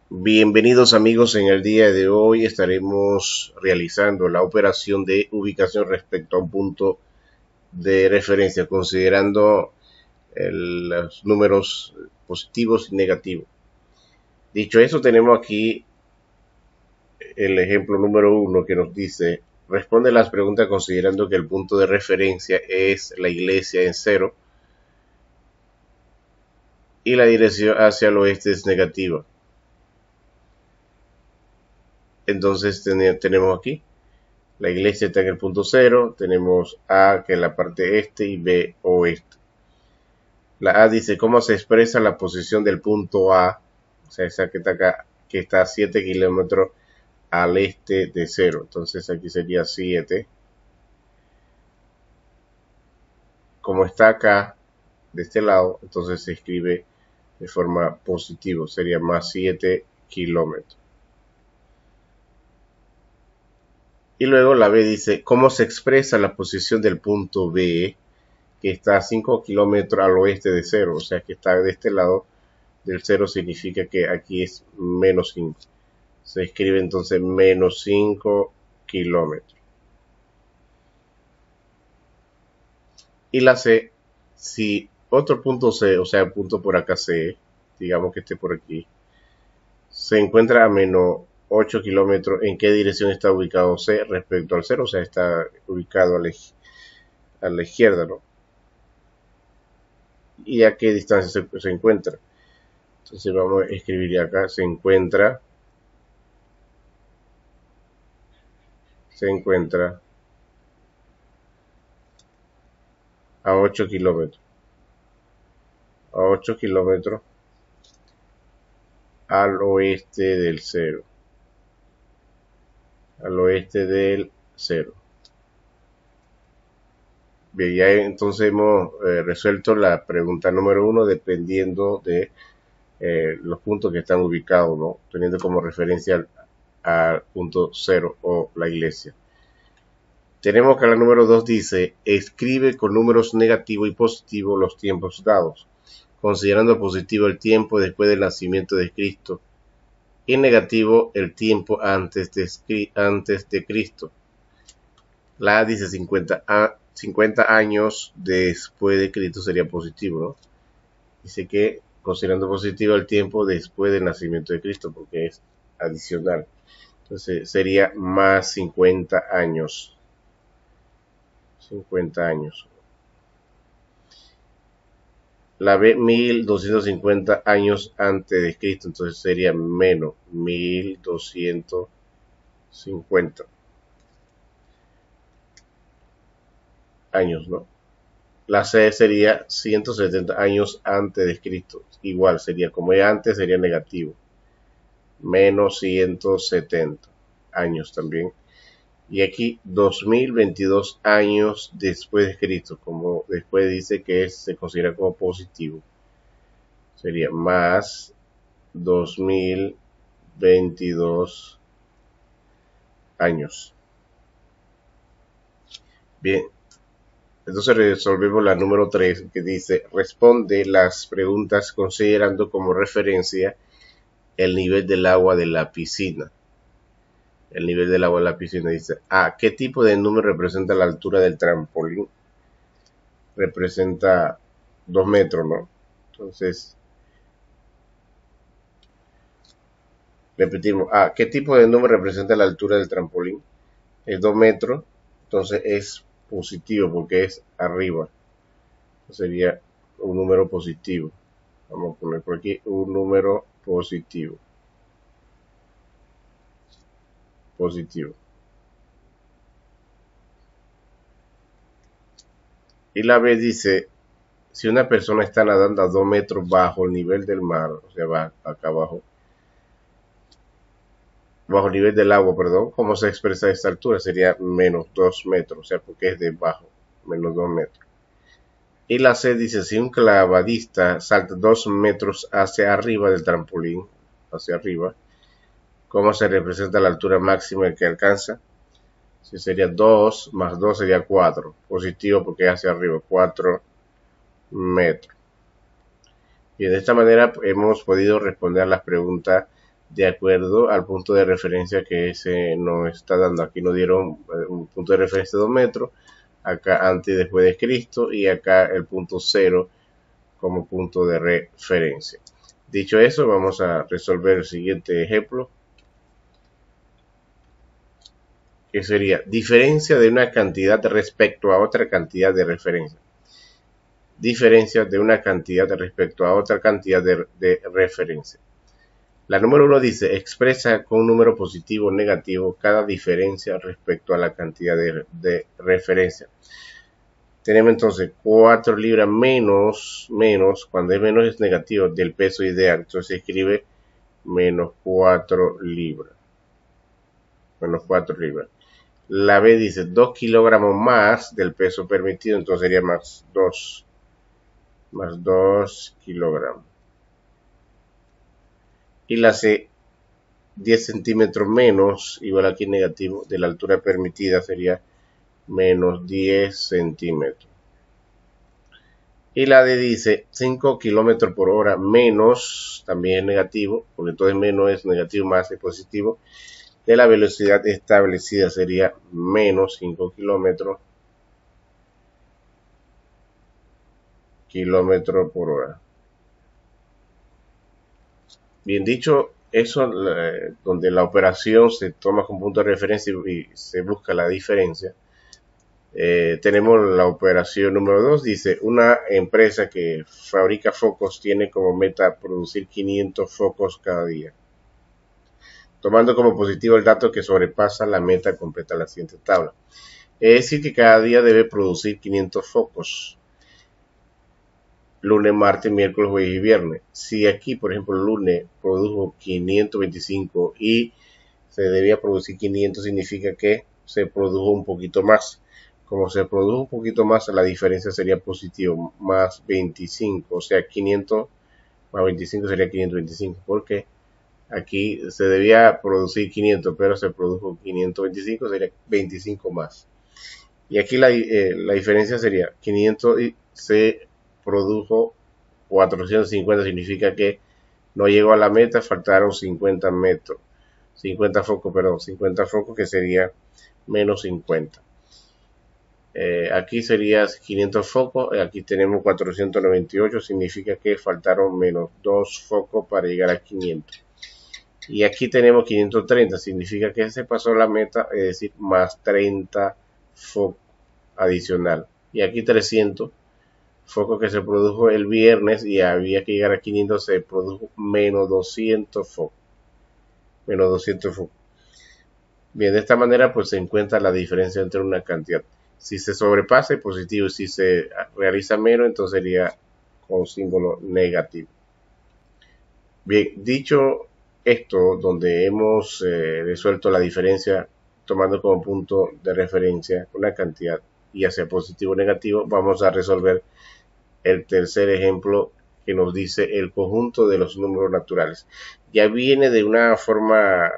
Bienvenidos amigos, en el día de hoy estaremos realizando la operación de ubicación respecto a un punto de referencia, considerando los números positivos y negativos. Dicho eso, tenemos aquí el ejemplo número 1 que nos dice: responde las preguntas considerando que el punto de referencia es la iglesia en 0 y la dirección hacia el oeste es negativa. Entonces tenemos aquí la iglesia está en el punto 0, tenemos A que es la parte este y B oeste. La A dice cómo se expresa la posición del punto A, o sea, esa que está acá, que está a 7 kilómetros al este de 0. Entonces aquí sería 7. Como está acá, de este lado, entonces se escribe de forma positiva, sería más 7 kilómetros. Y luego la B dice cómo se expresa la posición del punto B, que está a 5 kilómetros al oeste de 0, o sea que está de este lado del 0, significa que aquí es menos 5. Se escribe entonces menos 5 kilómetros. Y la C, si otro punto C, o sea, el punto por acá C, digamos que esté por aquí, se encuentra a menos 8 kilómetros, ¿en qué dirección está ubicado C respecto al 0? O sea, está ubicado a la izquierda, ¿no? ¿Y a qué distancia se encuentra? Entonces vamos a escribir acá, se encuentra a 8 kilómetros. A 8 kilómetros al oeste del 0. Al oeste del 0. Bien, ya entonces hemos resuelto la pregunta número 1 dependiendo de los puntos que están ubicados, ¿no? Teniendo como referencia al punto 0 o la iglesia. Tenemos que la número 2 dice: escribe con números negativos y positivos los tiempos dados, considerando positivo el tiempo después del nacimiento de Cristo y negativo el tiempo antes de Cristo. La A dice 50 años después de Cristo sería positivo, ¿no? Dice que considerando positivo el tiempo después del nacimiento de Cristo, porque es adicional. Entonces sería más 50 años. 50 años. La B, 1250 años antes de Cristo, entonces sería menos 1250 años, ¿no? La C sería 170 años antes de Cristo, igual sería como es antes, sería negativo, menos 170 años también. Y aquí 2022 años después de Cristo, como después dice que se considera como positivo, sería más 2022 años. Bien, entonces resolvemos la número 3, que dice: responde las preguntas considerando como referencia el nivel del agua de la piscina. El nivel del agua de la piscina dice: A, ¿qué tipo de número representa la altura del trampolín? Representa 2 metros, ¿no? Entonces, repetimos: A, ¿qué tipo de número representa la altura del trampolín? Es 2 metros, entonces es positivo porque es arriba. Sería un número positivo. Vamos a poner por aquí un número positivo. Positivo. Y la B dice: si una persona está nadando a 2 metros bajo el nivel del mar, o sea, va acá abajo, bajo el nivel del agua, perdón, ¿cómo se expresa esta altura? Sería menos 2 metros, o sea, porque es debajo, menos 2 metros. Y la C dice: si un clavadista salta 2 metros hacia arriba del trampolín, hacia arriba, ¿cómo se representa la altura máxima que alcanza? Si sería 2 más 2 sería 4. Positivo porque es hacia arriba, 4 metros. Y de esta manera hemos podido responder a las preguntas de acuerdo al punto de referencia que se nos está dando. Aquí nos dieron un punto de referencia de 2 metros, acá antes y después de Cristo, y acá el punto 0 como punto de referencia. Dicho eso, vamos a resolver el siguiente ejemplo, que sería diferencia de una cantidad respecto a otra cantidad de referencia. Diferencia de una cantidad respecto a otra cantidad de referencia. La número 1 dice, expresa con un número positivo o negativo cada diferencia respecto a la cantidad de referencia. Tenemos entonces 4 libras menos, cuando es menos es negativo, del peso ideal. Entonces se escribe menos 4 libras. Menos 4 libras. La B dice 2 kilogramos más del peso permitido, entonces sería más 2 kilogramos. Y la C, 10 centímetros menos, igual aquí negativo, de la altura permitida sería menos 10 centímetros. Y la D dice 5 kilómetros por hora menos, también es negativo, porque entonces menos es negativo, más es positivo, de la velocidad establecida sería menos 5 kilómetros por hora. Bien dicho, eso donde la operación se toma como punto de referencia y se busca la diferencia. Tenemos la operación número 2, dice, una empresa que fabrica focos tiene como meta producir 500 focos cada día. Tomando como positivo el dato que sobrepasa la meta, completa la siguiente tabla. Es decir, que cada día debe producir 500 focos. Lunes, martes, miércoles, jueves y viernes. Si aquí, por ejemplo, el lunes produjo 525 y se debía producir 500, significa que se produjo un poquito más. Como se produjo un poquito más, la diferencia sería positivo, más 25. O sea, 500 más 25 sería 525. Porque aquí se debía producir 500, pero se produjo 525, sería 25 más. Y aquí la diferencia sería 500 y se produjo 450, significa que no llegó a la meta, faltaron 50 focos, que sería menos 50. Aquí sería 500 focos, aquí tenemos 498, significa que faltaron menos 2 focos para llegar a 500. Y aquí tenemos 530, significa que se pasó la meta, es decir, más 30 focos adicional. Y aquí 300 focos que se produjo el viernes y había que llegar a 500, se produjo menos 200 focos. Menos 200 focos. Bien, de esta manera pues se encuentra la diferencia entre una cantidad. Si se sobrepasa es positivo, si se realiza menos entonces sería con símbolo negativo. Bien, dicho esto, donde hemos resuelto la diferencia tomando como punto de referencia una cantidad, ya sea positivo o negativo, vamos a resolver el tercer ejemplo que nos dice el conjunto de los números naturales. Ya viene de una forma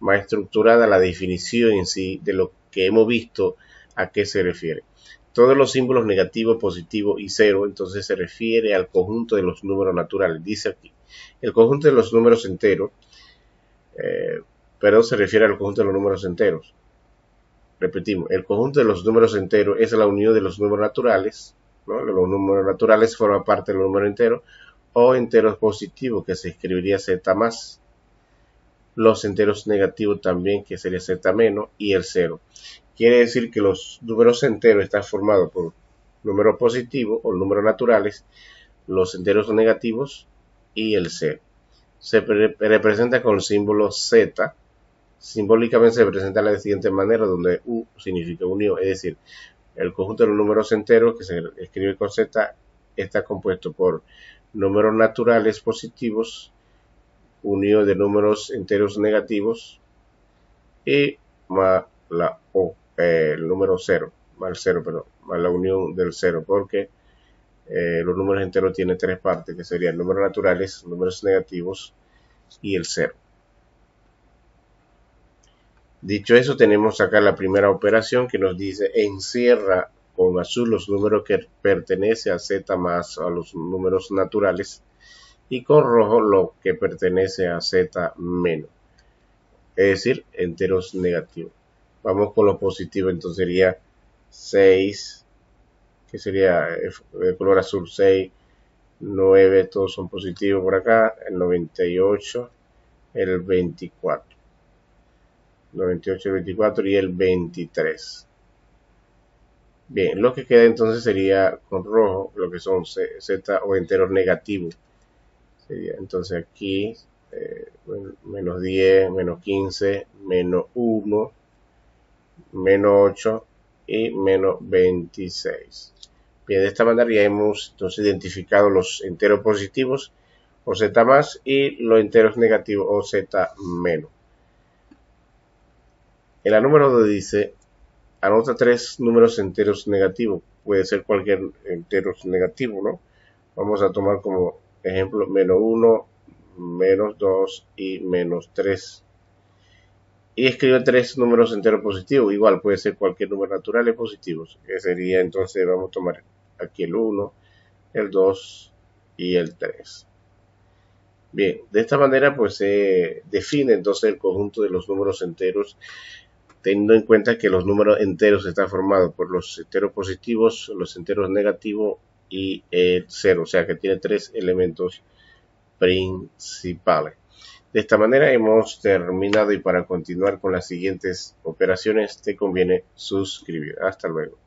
más estructurada la definición en sí de lo que hemos visto a qué se refiere. Todos los símbolos negativo, positivo y cero, entonces se refiere al conjunto de los números naturales. Dice aquí, el conjunto de los números enteros, pero se refiere al conjunto de los números enteros. Repetimos, el conjunto de los números enteros es la unión de los números naturales, ¿no? Los números naturales forman parte del número entero, o enteros positivos, que se escribiría z más, los enteros negativos también, que sería z menos, y el cero. Quiere decir que los números enteros están formados por números positivos o números naturales, los enteros negativos y el cero. Se representa con el símbolo z. Simbólicamente se presenta de la siguiente manera, donde U significa unión, es decir, el conjunto de los números enteros, que se escribe con z, está compuesto por números naturales positivos, unido de números enteros negativos, y más la O, el número 0, más la unión del 0, porque los números enteros tienen 3 partes, que serían números naturales, números negativos y el 0. Dicho eso, tenemos acá la primera operación que nos dice encierra con azul los números que pertenecen a z más a los números naturales, y con rojo lo que pertenece a z menos, es decir, enteros negativos. Vamos con lo positivo, entonces sería 6, que sería el color azul, 6, 9, todos son positivos por acá, el 98, el 24, 98, el 24 y el 23. Bien, lo que queda entonces sería con rojo, lo que son z o enteros negativos. Sería entonces aquí menos 10, menos 15, menos 1, menos 8 y menos 26. Bien, de esta manera ya hemos entonces identificado los enteros positivos o z más y los enteros negativos o z menos. En la número 2 dice, anota 3 números enteros negativos. Puede ser cualquier entero negativo, ¿no? Vamos a tomar como ejemplo menos 1, menos 2 y menos 3. Y escribe 3 números enteros positivos. Igual puede ser cualquier número natural y positivos. Que sería entonces, vamos a tomar aquí el 1, el 2 y el 3. Bien, de esta manera pues se define entonces el conjunto de los números enteros, teniendo en cuenta que los números enteros están formados por los enteros positivos, los enteros negativos y el 0, o sea que tiene 3 elementos principales. De esta manera hemos terminado y para continuar con las siguientes operaciones te conviene suscribir. Hasta luego.